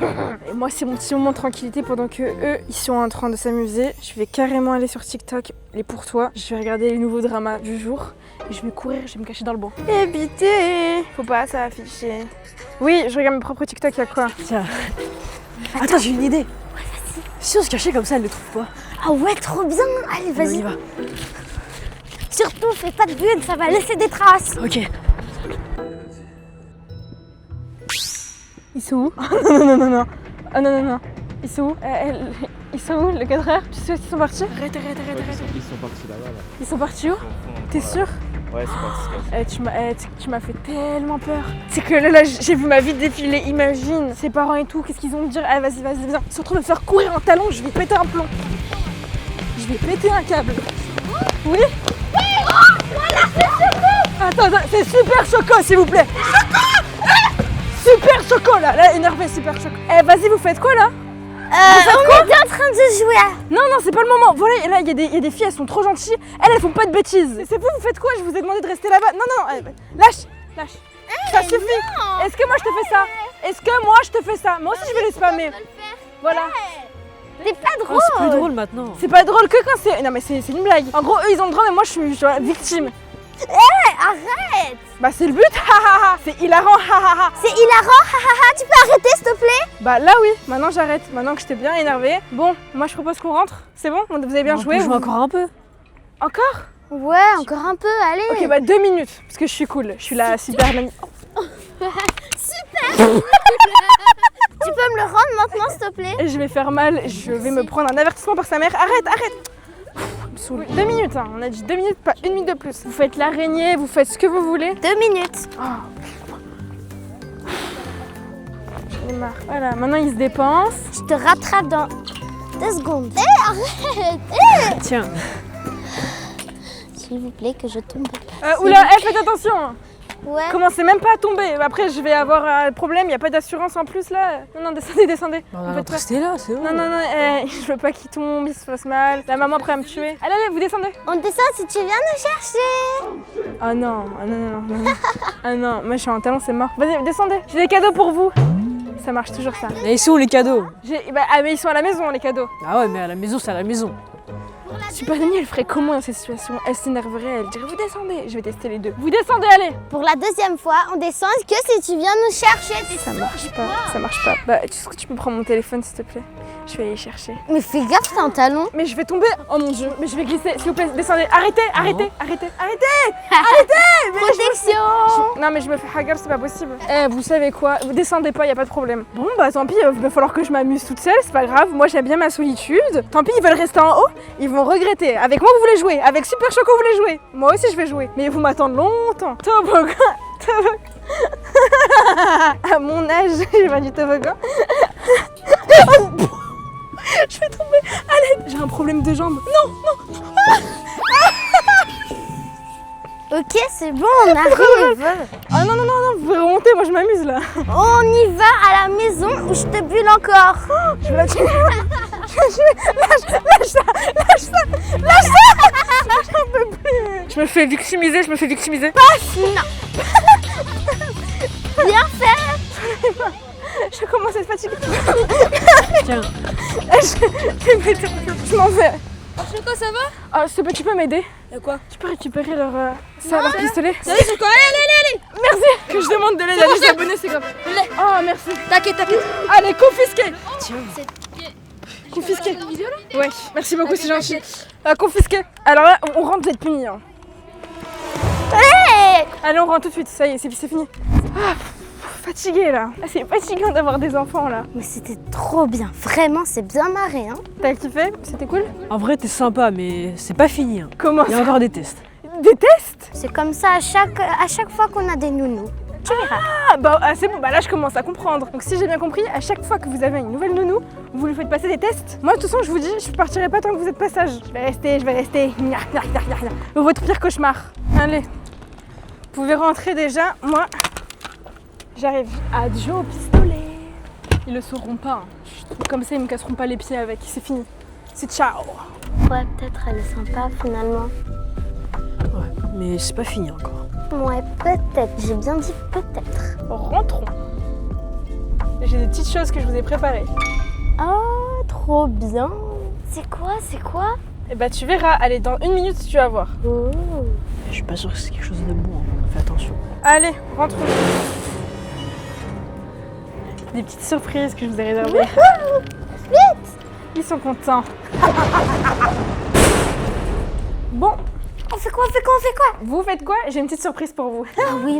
Et moi c'est mon petit moment de tranquillité pendant que eux, ils sont en train de s'amuser. Je vais carrément aller sur TikTok, les pour toi. Je vais regarder les nouveaux dramas du jour. Et je vais courir, je vais me cacher dans le banc. Évitez. Faut pas s'afficher. Oui, je regarde mes propres TikTok, y'a quoi? Tiens. Attends, j'ai une idée. Si on se cachait comme ça, elle le trouve pas. Ah ouais, trop bien. Allez, On y vas-y. va. Surtout, fais pas de bulles, ça va laisser des traces. Ok. Ils sont où? Non. Ah non. Ils sont où? Ils sont où, le cadreur? Tu sais où ils sont partis? Arrête. Ils sont partis là-bas. Là. Ils sont partis où? T'es sûr? Ouais, c'est parti. Tu m'as fait tellement peur. C'est que là, j'ai vu ma vie défiler. Imagine, ses parents et tout, qu'est-ce qu'ils vont me dire? Ah, vas-y, viens. Ils sont en train de me faire courir en talons, je vais péter un plomb. Je vais péter un câble. Oui? Attends, c'est Super Choco, s'il vous plaît. Super Choco, là, énervé, Super Choco. Eh, vas-y, vous faites quoi, là? On était en train de jouer. Non, c'est pas le moment. Voilà, là, il y a des filles, elles sont trop gentilles. Elles font pas de bêtises. C'est vous faites quoi? Je vous ai demandé de rester là-bas. Non, lâche. Ça suffit. Est-ce que moi, je te fais ça? Est-ce que moi, je te fais ça? Moi aussi, je vais les spammer. Voilà. T'es pas Oh, drôle. c'est plus drôle maintenant. C'est pas drôle que quand c'est... Non, mais c'est une blague. En gros, eux, ils ont le droit, mais moi, je suis la victime. Arrête. Bah, c'est le but. C'est hilarant. C'est hilarant. Tu peux arrêter, s'il te plaît? Bah, là, oui. Maintenant, j'arrête. Maintenant que je t'ai bien énervé. Bon, moi, je propose qu'on rentre. C'est bon? Vous avez bien On joué? peut jouer encore un peu. Encore? Ouais, encore un peu, allez. Ok, bah 2 minutes, parce que je suis cool, je suis la super mamie. Tu peux me le rendre maintenant, s'il te plaît? Et je vais faire mal, je vais me prendre un avertissement par sa mère. Arrête. Il me saoule. 2 minutes, hein. On a dit 2 minutes, pas 1 minute de plus. Vous faites l'araignée, vous faites ce que vous voulez. 2 minutes. J'en ai marre. Voilà, maintenant il se dépense. Je te rattrape dans 2 secondes. Arrête. Tiens. S'il vous plaît, que je tombe. Oula, faites attention. Ouais. Commencez même pas à tomber. Après, je vais avoir un problème, il n'y a pas d'assurance en plus là. Non, descendez. On En va fait, pas. rester là, c'est bon. Non, je veux pas qu'il tombe, il se fasse mal. La maman après à me tuer. Allez, vous descendez. On descend si tu viens nous chercher. Ah non. Ah non, moi je suis en talon, c'est mort. Vas-y, descendez. J'ai des cadeaux pour vous. Ça marche toujours ça. Mais ils sont où les cadeaux? Mais ils sont à la maison, les cadeaux. Ah ouais, mais à la maison, c'est à la maison. Super Nanny, elle ferait comment dans cette situation? Elle s'énerverait, elle dirait vous descendez. Je vais tester les deux. Vous descendez, allez. Pour la 2e fois, on descend que si tu viens nous chercher. Ça marche pas. Bah, est-ce que tu peux prendre mon téléphone, s'il te plaît? Je vais aller chercher. Mais fais gaffe, t'es en talon. Mais je vais tomber. Oh mon dieu. Mais je vais glisser. S'il vous plaît, descendez. Arrêtez. Protection. Non, mais je me fais hagar, c'est pas possible. Vous savez quoi? Vous descendez pas, y a pas de problème. Bon, bah tant pis, il va falloir que je m'amuse toute seule, c'est pas grave. Moi, j'aime bien ma solitude. Tant pis, ils veulent rester en haut, ils vont regretter. Avec moi, vous voulez jouer. Avec Super Choco, vous voulez jouer. Moi aussi, je vais jouer. Mais vous m'attendez longtemps. Toboggan. À mon âge, j'ai pas du toboggan. Je vais tomber. Allez, j'ai un problème de jambe. Non. Ok, c'est bon, on arrive. Ah non, vous pouvez remonter, moi je m'amuse là. On y va à la maison où je te bulle encore. Je vais la tuer. Lâche ça. J'en peux plus. Je me fais victimiser. Passe. Non. Bien fait. Je commence à être fatiguée. Tiens. Je m'en vais. Choco, ça va? Ah, s'il te plaît, tu peux m'aider? Y'a quoi? Tu peux récupérer leur pistolet? Salut Choco, allez! Merci. Que je demande de l'aide à des abonnés, c'est grave. Oh, merci. T'inquiète. Allez, confisqué. Tiens. Confisqué. Ouais, merci beaucoup, c'est gentil. Confisqué. Alors là, on rentre, vous êtes punis. Hein. Allez, on rentre tout de suite, ça y est, c'est fini. Ah, fatiguée là. Ah, c'est fatigant d'avoir des enfants là. Mais c'était trop bien. Vraiment, c'est bien marré. Hein. T'as kiffé? C'était cool? En vrai, t'es sympa, mais c'est pas fini. Hein. Comment Il y a ça? encore des tests. Des tests? C'est comme ça à chaque fois qu'on a des nounous. Tu verras. C'est bon, bah là je commence à comprendre. Donc si j'ai bien compris, à chaque fois que vous avez une nouvelle nounou, vous lui faites passer des tests. Moi de toute façon je vous dis, je partirai pas tant que vous êtes pas sage. Je vais rester. Votre pire cauchemar. Allez. Vous pouvez rentrer déjà, moi j'arrive. Adieu au pistolet. Ils le sauront pas. Hein. Comme ça ils me casseront pas les pieds avec, c'est fini. C'est ciao. Ouais, peut-être elle est sympa finalement. Ouais, mais c'est pas fini encore. Ouais, peut-être. J'ai bien dit peut-être. Rentrons. J'ai des petites choses que je vous ai préparées. Oh, trop bien. C'est quoi? Et bah tu verras, allez dans 1 minute tu vas voir. Oh. Je suis pas sûre que c'est quelque chose de bon. Hein. Fais attention. Allez, rentrons. Des petites surprises que je vous ai réservées. Vite. Ils sont contents. Bon, On fait quoi? vous faites quoi? J'ai une petite surprise pour vous. Ah oui.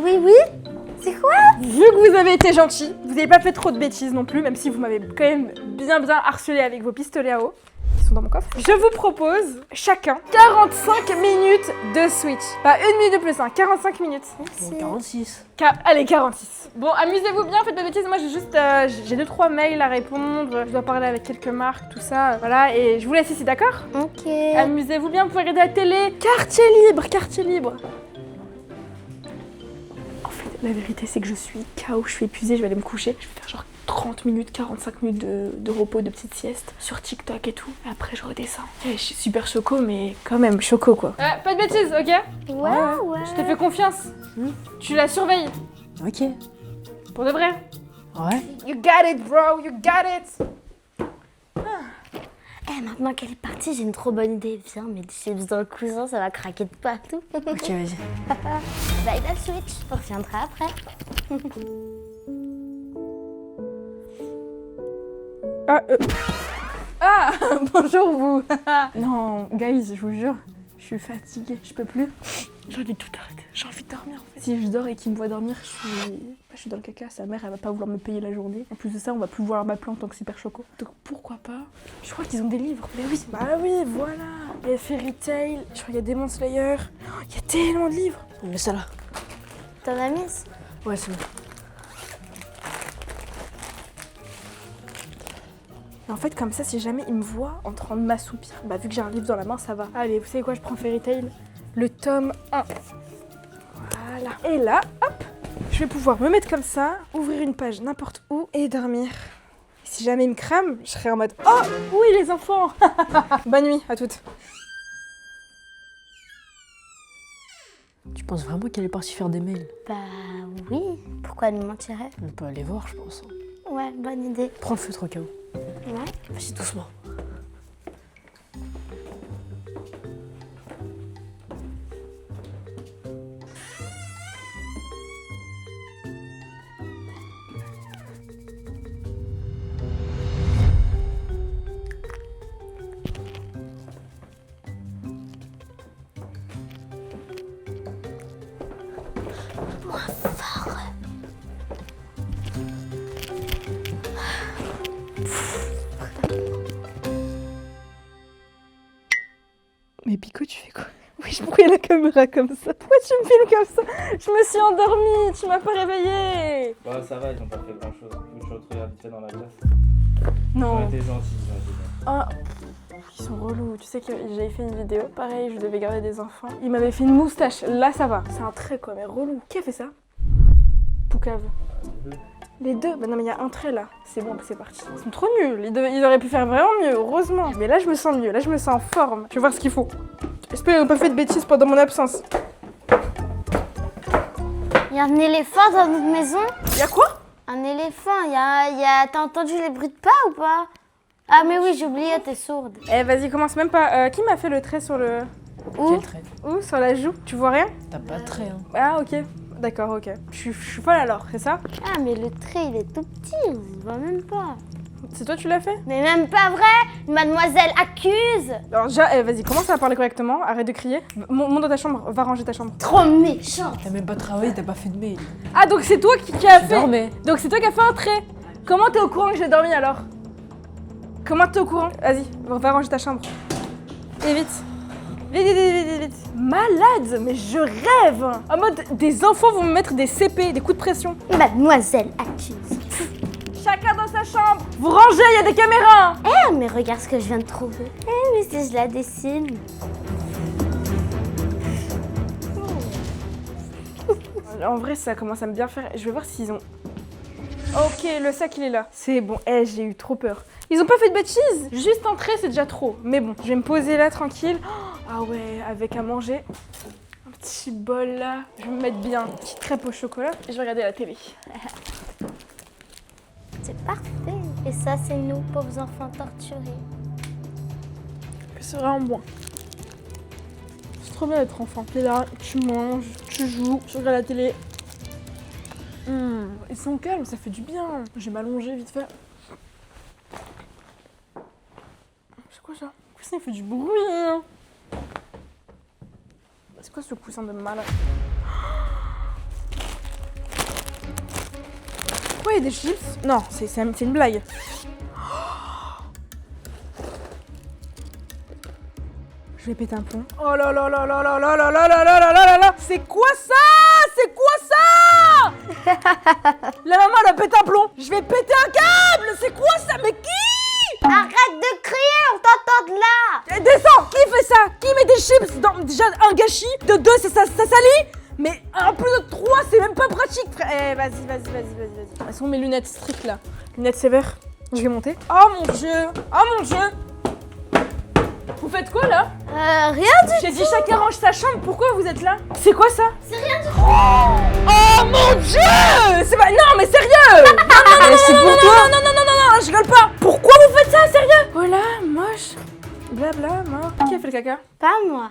C'est quoi? Vu que vous avez été gentils, vous n'avez pas fait trop de bêtises non plus, même si vous m'avez quand même bien harcelé avec vos pistolets à eau. Ils sont dans mon coffre. Je vous propose chacun 45 minutes de Switch. Pas 1 minute de plus, hein, 45 minutes. Merci. 46. Allez, 46. Bon, amusez-vous bien, faites pas de bêtises. Moi, j'ai 2-3 mails à répondre. Je dois parler avec quelques marques, tout ça. Voilà, et je vous laisse ici, d'accord? Ok. Amusez-vous bien, vous pouvez regarder la télé. Quartier libre. La vérité, c'est que je suis KO, je suis épuisée, je vais aller me coucher. Je vais faire genre 30 minutes, 45 minutes de repos, de petite sieste sur TikTok et tout. Et après, je redescends. Je suis super choco, mais quand même choco quoi. Pas de bêtises, ok? Ouais. Je te fais confiance. Tu la surveilles. Ok. Pour de vrai. Ouais. You got it, bro, you got it. Eh, maintenant qu'elle est partie, j'ai une trop bonne idée. Viens, mets des chips dans le cousin, ça va craquer de partout. Ok, vas-y. Bye la Switch, on reviendra après. Bonjour vous. Non, guys, je vous jure, je suis fatiguée, je peux plus. J'ai envie de tout arrêter, j'ai envie de dormir en fait. Si je dors et qu'il me voit dormir, je suis dans le caca, sa mère elle va pas vouloir me payer la journée. En plus de ça, on va plus voir ma plante en tant que super choco. Donc pourquoi pas? Je crois qu'ils ont des livres. Mais oui, bah oui, voilà. Il y a Fairy Tail, je crois qu'il y a Demon Slayer. Oh, il y a tellement de livres. Mais ça là. T'en as mise? Ouais, c'est bon. Et en fait, comme ça, si jamais il me voit en train de m'assoupir, bah vu que j'ai un livre dans la main, ça va. Allez, vous savez quoi, je prends Fairy Tail, le tome 1. Voilà. Et là, hop, je vais pouvoir me mettre comme ça, ouvrir une page n'importe où et dormir. Si jamais il me crame, je serai en mode « Oh, oui les enfants !» Bonne nuit à toutes. Tu penses vraiment qu'elle est partie faire des mails? Bah oui, pourquoi elle nous mentirait? On peut aller voir, je pense. Ouais, bonne idée. Prends le feutre au cas où. Ouais. Vas-y, doucement. Mais Pico, tu fais quoi? Oui, pourquoi il y a la caméra comme ça? Pourquoi tu me filmes comme ça? Je me suis endormie, tu m'as pas réveillée. Bah ça va, ils ont pas fait grand chose. Faut que je retrouve vite fait dans la classe. Non. Ils ont été gentils, ils ont été gentils. Ah, ils sont relous. Tu sais que j'avais fait une vidéo, pareil, je devais garder des enfants. Il m'avait fait une moustache, là ça va. C'est un trait quoi, mais relou. Qui a fait ça? Poucave. Les deux? Bah non mais il y a un trait là. C'est bon, c'est parti. Ils sont trop nuls. Ils auraient pu faire vraiment mieux, heureusement. Mais là je me sens mieux, là je me sens en forme. Je vais voir ce qu'il faut. J'espère qu'ils n'ont pas fait de bêtises pendant mon absence. Il y a un éléphant dans notre maison? Y'a quoi? Un éléphant, T'as entendu les bruits de pas ou pas? Ah mais oui, j'ai oublié, t'es sourde. Eh vas-y, commence même pas. Qui m'a fait le trait sur le... Où? Quel trait? Où? Sur la joue? Tu vois rien? T'as pas de trait, hein. Ah ok. D'accord, ok. Je suis folle alors, c'est ça? Ah mais le trait, il est tout petit, on ne voit même pas. C'est toi tu l'as fait? Mais même pas vrai! Mademoiselle accuse! Alors déjà, vas-y, commence à parler correctement, arrête de crier. Monte dans ta chambre, va ranger ta chambre. Trop méchant! T'as même pas travaillé, t'as pas fait de mail. Ah donc c'est toi qui a fait... dormais. Donc c'est toi qui a fait un trait. Comment t'es au courant que j'ai dormi alors? Comment t'es au courant? Vas-y, va ranger ta chambre. Et vite. Vite. Malade, mais je rêve. En mode, des enfants vont me mettre des CP, des coups de pression. Mademoiselle accuse. Chacun dans sa chambre. Vous rangez, il y a des caméras. Eh, mais regarde ce que je viens de trouver. Eh, mais si je la dessine. En vrai, ça commence à me bien faire. Je vais voir s'ils ont... Ok, le sac, il est là. C'est bon. Eh, j'ai eu trop peur. Ils ont pas fait de bêtises. Juste entrer, c'est déjà trop. Mais bon, je vais me poser là, tranquille. Ah ouais, avec à manger. Un petit bol là. Je vais me mettre bien. Petite crêpe au chocolat. Et je vais regarder la télé. C'est parfait. Et ça, c'est nous, pauvres enfants torturés. C'est vraiment bon. C'est trop bien d'être enfant. T'es là, tu manges, tu joues, tu regardes la télé. Ils sont calmes, ça fait du bien. Je vais m'allonger vite fait. C'est quoi ça? Le coussin il fait du bruit. Hein. C'est quoi ce coussin de malade? Pourquoi il y a des chips? Non, c'est une blague. Je vais péter un plomb. Oh là là là là là là là là là là là là là. C'est quoi ça? C'est quoi ça? La maman elle a pété un plomb. Je vais péter un câble. C'est quoi ça? Mais qui? Arrête de crier, on t'entend de là! Descends. Qui fait ça? Qui met des chips dans déjà un gâchis? De deux, ça salit? Mais 1 plus 3, c'est même pas pratique, frère. Eh, vas-y. Elles sont mes lunettes strictes là. Lunettes sévères. Je vais monter. Oh mon dieu. Vous faites quoi là? Rien du J'ai dit chacun range sa chambre, pourquoi vous êtes là? C'est quoi ça? C'est rien du tout. Oh mon dieu! C'est pas... Non mais sérieux! Non, c'est pour toi. Non, je rigole pas. Pourquoi vous faites ça, sérieux? Voilà, moche. Blabla, mort. Qui a fait le caca? Pas moi.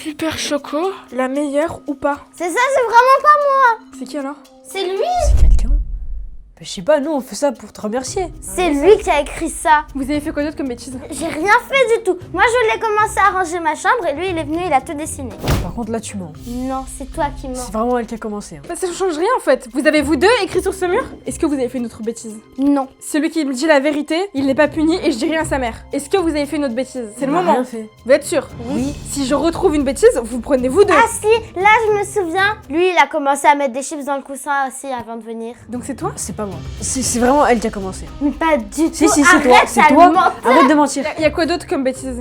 Super Choco, la meilleure ou pas? C'est ça, c'est vraiment pas moi. C'est qui alors? C'est lui. C'est quelqu'un? Bah, je sais pas, nous on fait ça pour te remercier. C'est lui qui a écrit ça. Vous avez fait quoi d'autre comme bêtise? J'ai rien fait du tout. Moi, je l'ai commencé à ranger ma chambre et lui, il est venu, il a tout dessiné. Par contre là tu mens. Non, c'est toi qui mens. C'est vraiment elle qui a commencé. Hein. Bah ça change rien en fait. Vous avez vous deux écrit sur ce mur? Est-ce que vous avez fait une autre bêtise? Non. Celui qui me dit la vérité, il n'est pas puni et je dis rien à sa mère. Est-ce que vous avez fait une autre bêtise? C'est le On a moment. rien fait. Vous êtes sûr? Oui. Si je retrouve une bêtise, vous prenez vous deux. Ah si, là, je me souviens. Lui, il a commencé à mettre des chips dans le coussin aussi avant de venir. Donc c'est toi? C'est pas moi. C'est vraiment elle qui a commencé. Mais pas du tout. Si, c'est toi. Arrête, C'est ça toi. le menteur. Arrête de mentir. Y a quoi d'autre comme bêtise?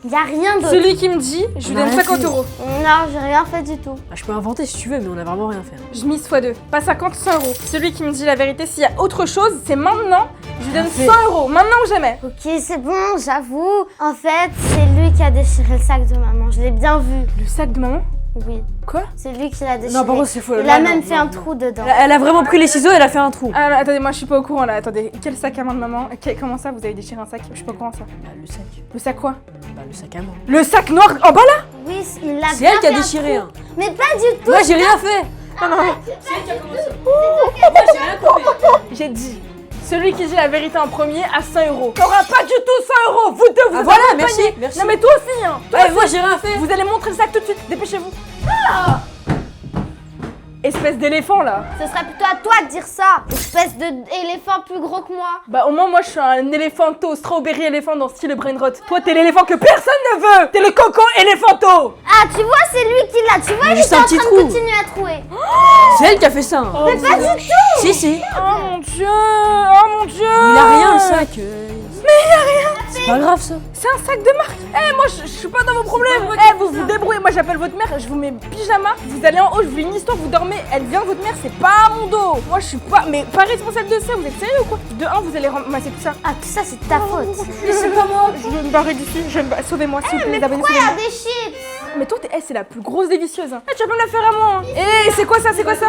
Y a rien d'autre. Celui qui me dit, je lui On a donne rien 50 fait. euros. Non, j'ai rien fait du tout. Bah, je peux inventer si tu veux, mais on a vraiment rien fait. Je mise x2. Pas 50, 100 euros. Celui qui me dit la vérité, s'il y a autre chose, c'est maintenant. Je lui donne Parfait. 100 euros. Maintenant ou jamais. Ok, c'est bon, j'avoue. En fait, c'est lui qui a déchiré le sac de maman. Je l'ai bien vu. Le sac de maman? Oui. Quoi? C'est lui qui l'a déchiré. Non, par contre, c'est faux. Il Là, a non, même non, fait un non. trou dedans. Elle a vraiment pris les ciseaux et elle a fait un trou. Ah mais attendez, moi je suis pas au courant là. Attendez, quel sac à main de maman? Comment ça, vous avez déchiré un sac? Je suis pas au courant ça. Bah, le sac. Le sac quoi? Bah, le sac à main. Le sac noir en bas là? Oui, il l'a C'est bien elle qui a fait un déchiré. trou. Hein. Mais pas du tout. Moi, j'ai rien fait. J'ai dit. Celui qui dit la vérité en premier a 100 euros. T'auras pas du tout 100 euros. Vous deux, vous Ah, êtes voilà, accompagnés. merci, merci. Non mais toi aussi hein. Toi Ouais, aussi. moi, j'ai rien fait. Vous allez montrer le sac tout de suite. Dépêchez-vous. Espèce d'éléphant là. Ce serait plutôt à toi de dire ça. Espèce d'éléphant plus gros que moi. Bah au moins moi je suis un éléphanto, strawberry éléphant dans style brain rot. Toi t'es l'éléphant que personne ne veut. T'es le coco éléphanto. Ah, tu vois, c'est lui qui l'a. Tu vois, il Juste était un en petit train trou. de continuer à trouer. C'est elle qui a fait ça. Hein. Mais Pas du tout. Si, si. Oh mon dieu. Oh mon dieu. Il a rien, un sac. Mais il a rien. C'est pas grave ça. C'est un sac de marque. Eh moi je suis pas dans vos problèmes. Eh vous vous débrouillez. Moi j'appelle votre mère, je vous mets pyjama. Vous allez en haut, je vous lis une histoire, vous dormez. Elle vient de votre mère, c'est pas à mon dos. Moi je suis pas, mais pas responsable de ça. Vous êtes sérieux ou quoi? De un, vous allez ramasser tout ça. Ah, tout ça, c'est de ta faute. Mais c'est pas moi. Je vais me barrer d'ici. Sauvez-moi s'il vous plaît, les abonnés. Pourquoi il y a Sauvez-moi. des chips? Mais toi, c'est la plus grosse des vicieuses. Hein. Tu vas pas me la faire à moi. Hein. Eh, c'est quoi ça? C'est quoi ça?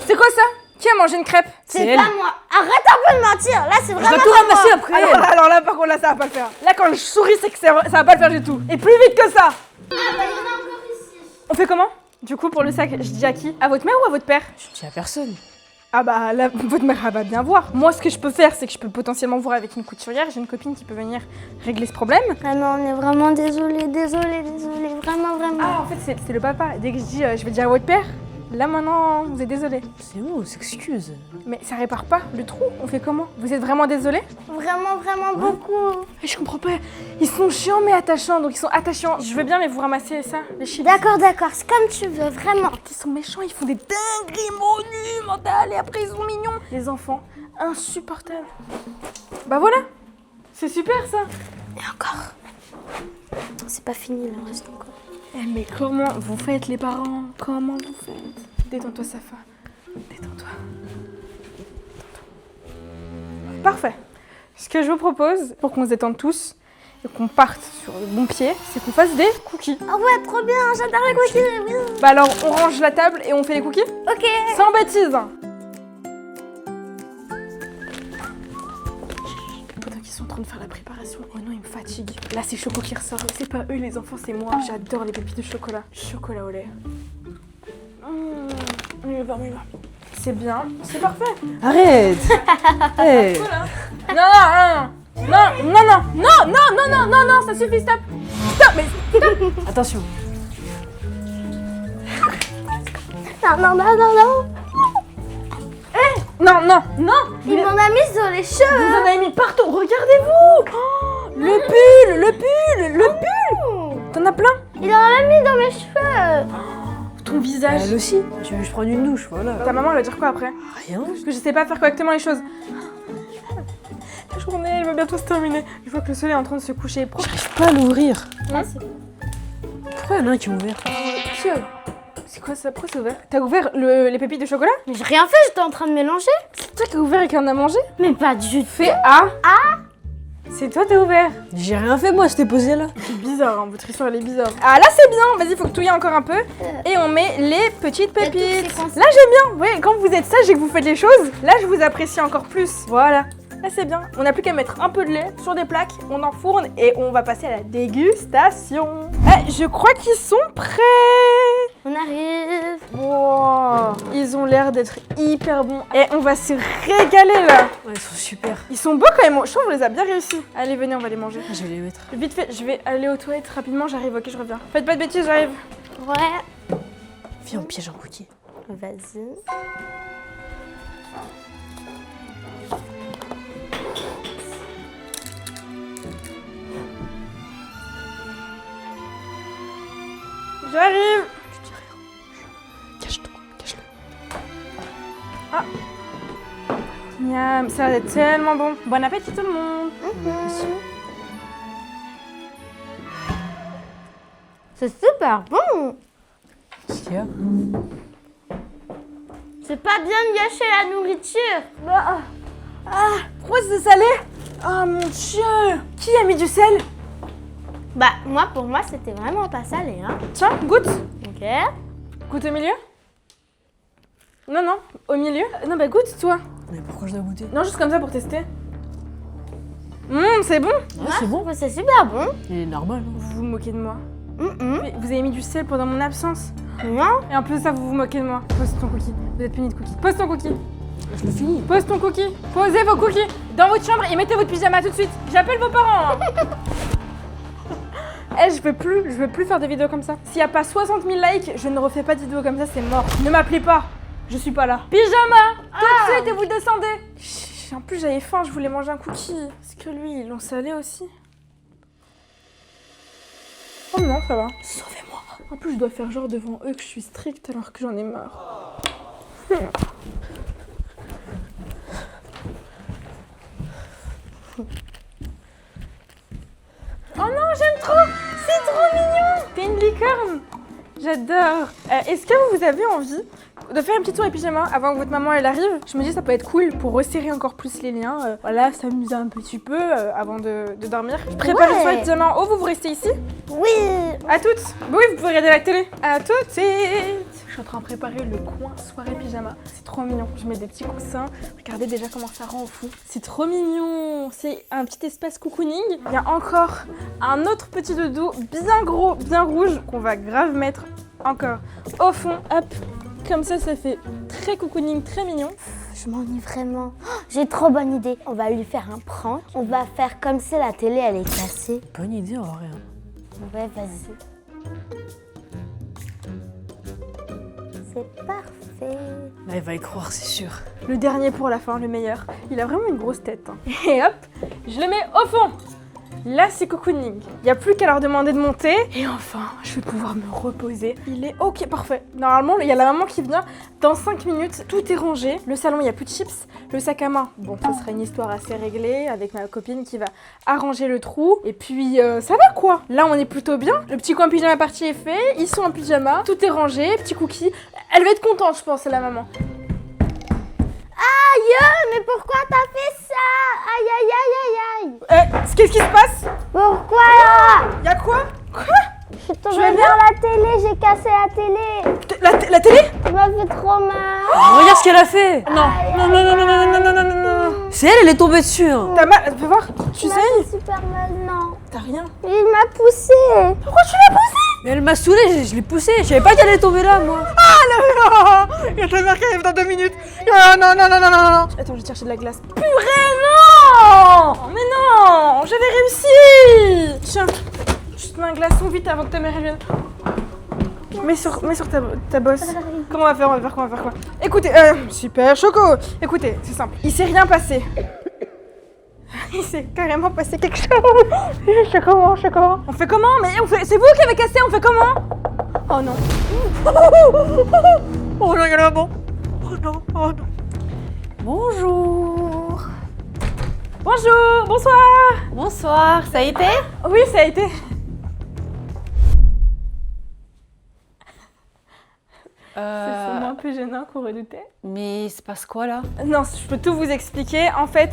C'est quoi ça? Qui a mangé une crêpe? C'est elle. pas moi. Arrête un peu de mentir. Là, c'est Je vraiment vais tout pas ramasser moi. après. Alors là, par contre, là, ça va pas le faire. Là, quand je souris, c'est que ça va pas le faire du tout. Et plus vite que ça. Ah, bah, il y en a encore ici. On fait comment? Du coup, pour le sac, je dis à qui? À votre mère ou à votre père? Je dis à personne. Ah bah là, votre mère elle va bien voir. Moi, ce que je peux faire, c'est que je peux potentiellement voir avec une couturière. J'ai une copine qui peut venir régler ce problème. Ah non, on est vraiment désolé. Vraiment. Ah, en fait, c'est le papa. Dès que je dis, je vais dire à votre père, là maintenant, vous êtes désolé. C'est bon, on s'excuse. Mais ça répare pas le trou. On fait comment? Vous êtes vraiment désolé? Vraiment beaucoup. Je comprends pas. Ils sont chiants mais attachants, donc ils sont attachants. Je veux bien, mais vous ramassez ça, les chips. D'accord, c'est comme tu veux, vraiment. Ils sont méchants, ils font des dingueries monumentales et après ils sont mignons. Les enfants, insupportables. Bah voilà. C'est super ça. Et encore. C'est pas fini, là, reste encore. Eh mais comment vous faites les parents? Comment vous faites? Détends-toi Safa. Détends-toi. Parfait. Ce que je vous propose, pour qu'on se détende tous et qu'on parte sur le bon pied, c'est qu'on fasse des cookies. Ah ouais, trop bien, j'adore les cookies. Bah alors, on range la table et on fait les cookies? Ok. Sans bêtises. Pendant qu'ils sont en train de faire la préparation, oh non, ils me fatiguent. Là, c'est Choco qui ressort. C'est pas eux les enfants, c'est moi. J'adore les pépites de chocolat. Chocolat au lait. On y va. C'est bien, c'est parfait. Arrête. Hey. Non, ça suffit, stop. Stop, mais stop. Attention. Non. Non. Il m'en a mis sur les cheveux. Vous en avez mis partout, regardez-vous. Oh, le pull. T'en as plein? Il en a mis dans mes cheveux. Ton visage. Elle aussi. Tu veux que je prenne une douche, voilà. Ta maman, elle va dire quoi après? Rien. Parce que je sais pas faire correctement les choses. La journée, elle va bientôt se terminer. Je vois que le soleil est en train de se coucher. J'arrive pas à l'ouvrir. Hein? Pourquoi il y en a un qui est ouvert? Pieux. C'est quoi ça? Pourquoi c'est ouvert? T'as ouvert les pépites de chocolat? Mais j'ai rien fait, j'étais en train de mélanger. C'est toi qui as ouvert et qui en a mangé? Mais pas du tout. Fais A. C'est toi t'as ouvert. J'ai rien fait moi, c'était posé là. C'est bizarre, hein, votre histoire elle est bizarre. Ah là c'est bien, vas-y faut que tu y aies encore un peu. Et on met les petites pépites. c'est comme ça. Là j'aime bien, ouais, quand vous êtes sage et que vous faites les choses, là je vous apprécie encore plus. Voilà, là c'est bien. On n'a plus qu'à mettre un peu de lait sur des plaques, on enfourne et on va passer à la dégustation. Je crois qu'ils sont prêts. On arrive. Wow, ils ont l'air d'être hyper bons. Et on va se régaler là. Ouais, ils sont super. Ils sont beaux quand même, je trouve qu'on les a bien réussis. Allez venez, on va les manger. Je vais les mettre. Vite fait, je vais aller aux toilettes rapidement, j'arrive, ok, je reviens. Faites pas de bêtises, j'arrive. Ouais. Viens, on piège un cookie. Vas-y. J'arrive. Je dis rien. Cache-le. Miam, ça va être tellement bon. Bon appétit tout le monde. C'est super bon. Qu'est-ce qu'il y a? C'est pas bien de gâcher la nourriture. Pourquoi c'est salé? Oh mon dieu. Qui a mis du sel? Bah, pour moi, c'était vraiment pas salé, hein. Tiens, goûte. Ok. Goûte au milieu. Non, au milieu. Non, bah goûte toi. Mais pourquoi je dois goûter? Non, juste comme ça pour tester. C'est bon. Ouais, c'est bon. C'est super bon. Il est normal. Hein. Vous vous moquez de moi. Mais vous avez mis du sel pendant mon absence. Non. Et en plus de ça, vous vous moquez de moi. Pose ton cookie. Vous êtes puni de cookie. Pose ton cookie. Je le finis. Pose ton cookie. Posez vos cookies dans votre chambre et mettez votre pyjama tout de suite. J'appelle vos parents. Je veux plus faire des vidéos comme ça. S'il n'y a pas 60 000 likes, je ne refais pas de vidéos comme ça, c'est mort. Ne m'appelez pas. Je suis pas là. Pyjama tout de suite et vous descendez. En plus, j'avais faim, je voulais manger un cookie. Est-ce que lui, ils l'ont salé aussi? Oh non, ça va. Sauvez-moi. En plus, je dois faire genre devant eux que je suis stricte alors que j'en ai marre. Oh non, j'aime trop! C'est trop mignon! T'es une licorne! J'adore! Est-ce que vous avez envie de faire un petit tour avec pyjama avant que votre maman elle arrive? Je me dis ça peut être cool pour resserrer encore plus les liens. Voilà, s'amuser un petit peu avant de dormir. Préparez soirée pyjama. Oh, vous restez ici? Oui. À toutes! Oui, vous pouvez regarder la télé. À tout de suite! Je suis en train de préparer le coin soirée pyjama. C'est trop mignon. Je mets des petits coussins. Regardez déjà comment ça rend au fou. C'est trop mignon. C'est un petit espace cocooning. Il y a encore un autre petit doudou bien gros, bien rouge qu'on va grave mettre encore au fond. Hop, comme ça fait très cocooning, très mignon. Je m'ennuie vraiment. Oh, j'ai trop bonne idée. On va lui faire un prank. On va faire comme si la télé elle est cassée. Bonne idée en vrai. Ouais, vas-y. C'est parfait. Là, il va y croire, c'est sûr. Le dernier pour la fin, le meilleur. Il a vraiment une grosse tête. Hein. Et hop, je le mets au fond. Là, c'est cocooning. Il n'y a plus qu'à leur demander de monter. Et enfin, je vais pouvoir me reposer. Il est ok, parfait. Normalement, il y a la maman qui vient dans 5 minutes. Tout est rangé. Le salon, il n'y a plus de chips. Le sac à main, bon, ce sera une histoire assez réglée avec ma copine qui va arranger le trou. Et puis, ça va quoi. Là, on est plutôt bien. Le petit coin pyjama party est fait. Ils sont en pyjama. Tout est rangé. Petit cookie. Elle va être contente, je pense, la maman. Aïe, mais pourquoi t'as fait ça? Aïe, aïe, aïe, aïe, aïe. Qu'est-ce qui se passe? Pourquoi? Y'a quoi? Quoi? Je suis tombée Tu vas bien? dans la télé, j'ai cassé la télé. La télé? Ça m'a fait trop mal. Regarde ce qu'elle a fait. Non. C'est elle est tombée dessus. Hein. T'as mal? Fais voir. Tu Ça m'a saignes? fait super mal, non. T'as rien. Il m'a poussé. Pourquoi tu l'as poussé? Mais elle m'a saoulée, je l'ai poussée. Je savais pas qu'elle allait tomber là, moi. Il y a ta mère qui arrive dans 2 minutes. Non. Attends, je vais chercher de la glace. Purée, non! Mais non! J'avais réussi! Tiens, je te mets un glaçon vite avant que ta mère vienne. Mets sur ta bosse. Comment on va faire quoi? Écoutez, super choco. Écoutez, c'est simple. Il s'est rien passé. Il s'est carrément passé quelque chose. Je sais comment. On fait comment? Mais c'est vous qui avez cassé, on fait comment? Oh non. Oh non, il y en a un bon. Oh non. Bonjour. Bonjour, bonsoir. Bonsoir, ça a été? Oui, ça a été. C'est sûrement un peu gênant qu'on redoutait. Mais il se passe quoi là? Non, je peux tout vous expliquer. En fait,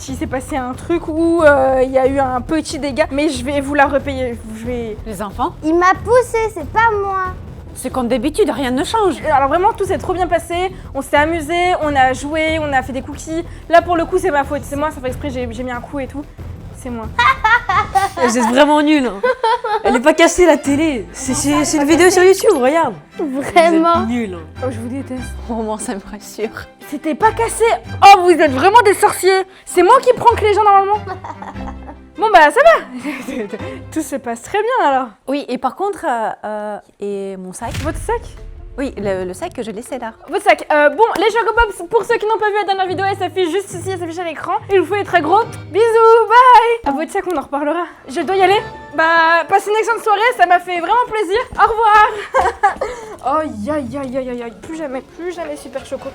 il s'est passé un truc où il y a eu un petit dégât, mais je vais vous la repayer. Les enfants? Il m'a poussé, c'est pas moi. C'est comme d'habitude, rien ne change. Alors vraiment, tout s'est trop bien passé. On s'est amusé, on a joué, on a fait des cookies. Là, pour le coup, c'est ma faute. C'est moi, ça fait exprès, j'ai mis un coup et tout. C'est moi. Vous êtes vraiment nuls. Hein. Elle est pas cassée la télé. C'est une vidéo sur YouTube, regarde. Vraiment. Vous êtes nuls. Hein. Oh, je vous déteste. Au moins, ça me rassure. C'était pas cassé. Oh, vous êtes vraiment des sorciers. C'est moi qui prank les gens normalement. Bon bah ça va. Tout se passe très bien alors. Oui, et par contre, et mon sac? Votre sac? Oui, le sac que je laissais là. Votre sac. Bon, les Chocopops, pour ceux qui n'ont pas vu la dernière vidéo, elle s'affiche juste ici, elle s'affiche à l'écran. Il vous faut des très gros bisous, bye. À votre sac, on en reparlera. Je dois y aller. Bah, passez une excellente soirée, ça m'a fait vraiment plaisir. Au revoir. Oh, aïe, aïe, aïe, aïe, aïe. Plus jamais Super Choco.